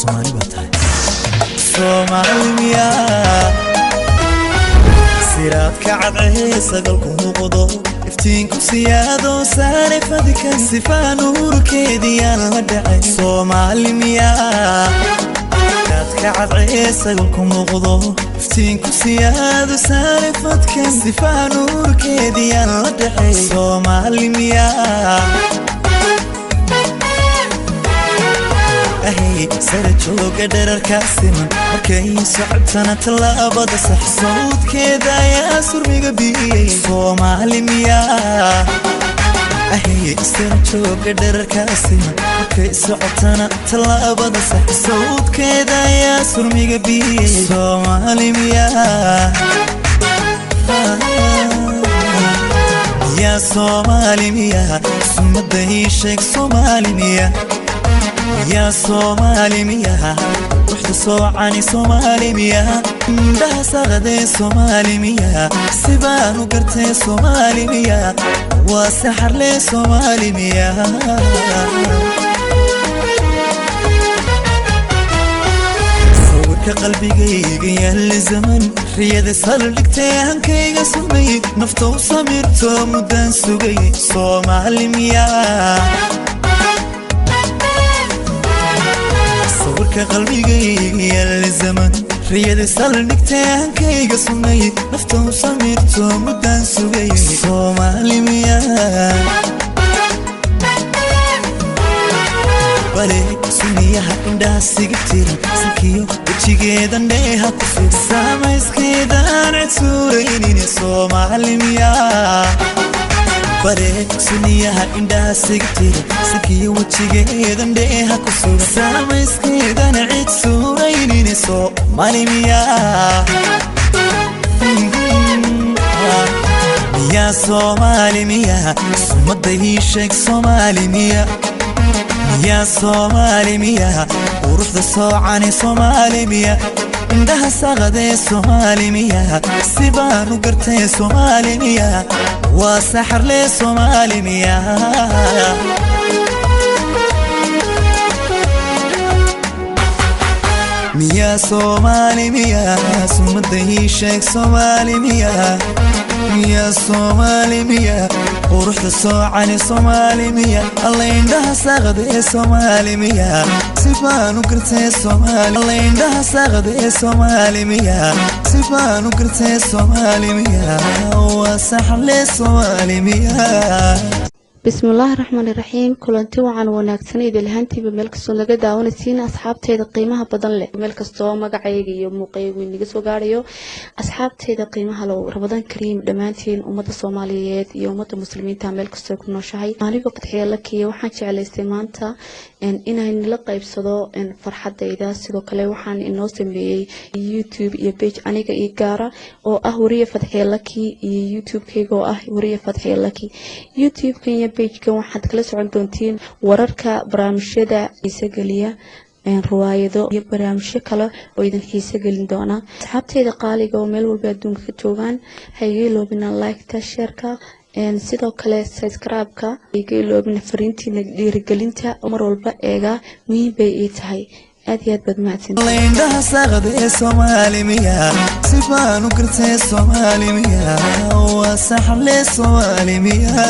Somali batay Somalia Sirat kacad sagalku muuqdo iftiinku siyaado saare fadika sifaan urkeediyaan la dhacay Somalia Sirat kacad sagalku muuqdo iftiinku siyaado saare fadika sifaan urkeediyaan la dhacay Somalia أهي سرجوك قدر كاسما أوكي صعبتنا تلابد صح صوت كذا يا سرمي قبي صومالي مياه أهي سرجوك قدر كاسما أوكي صعبتنا تلابد صح صوت كذا يا سرمي قبي صومالي مياه يا صومالي مياه سمده شيك صومالي مياه يا صومالي مياه رحت صوعني صومالي مياه ده صغدي صومالي مياه سبان وقرتي صومالي مياه وسحر لي صومالي مياه صورك قلبي قيقيا لزمن رياضي صار لك تيهن كيغا سمي نفتو صميرتو مدان سوغي صومالي مياه صورك قلبي قيل الزمن رياضي صار نكتان كي قصمي نفتو صميرتو مدان سوغي صومالي مياه بالي سميها عندها سيقتير سكيو وشيقيدا نيها كفير ساميس كيدان عتسورينيني صومالي مياه bare suniyaha indhaha sigtira sikiyo wajigeedan dheeha ku sugan saamayskeedana cid suuraynine Soomaalimiya ya Soomaalimiya sumadii sheeg Soomaalimiya ya Soomaalimiya urufda soocani Soomaalimiya indhaha saqade Soomaalimiya sibaanu gartay Soomaalimiya وسحر لي صومالي مياه مياه صومالي مياه سمده شيك صومالي مياه مياه صومالي مياه ورحت صوعني صومالي مياه الله يندها ساغدي صومالي مياه سيبان وقرتي صومالي الله يندها ساغدي صومالي مياه سيبان وقرتي صومالي مياه وسحر لي صومالي مياه بسم الله الرحمن الرحيم كلنتي وعن wanaagsan idilhantiba meel kasto laga daawanaysiin asxaabteeda qiimaha badan leh meel kasto magacayga iyo muuqayga inaga soo gaarayo asxaabteeda qiimaha loo Ramadan Kariim dhamaantiin ummadda Soomaaliyeed iyo ummadda muslimiinta meel kasto ku nooshahay aniga Fatxiya Lakiya waxaan jeclaystay maanta inaan la qaybsado farxadayda sidoo kale waxaan inoo sameeyay YouTube iyo page aniga ii gaara oo ah wariye Fatxiya Lakiya iyo YouTube-kayga oo ah wariye Fatxiya Lakiya YouTube-kayga page-ka waxaad kala socon doontiin wararka barnaamijyada xiiso geliya riwaayado iyo barnaamijyo kale oo idin xiiso gelin doona asxaabteeda qaaliga oo meel walba adduunka ka joogan hay'ad loobina like-ta share-ka sidoo kale subscribe-ka hay'ad loobina fariintiina dhiirigelinta mar walba eega muhiim bay ii tahay aad iyo aad baad mahadsantahay indhaha saqade Soomaalimiya sifaan u gartay Soomaalimiya waa saxar leh Soomaalimiya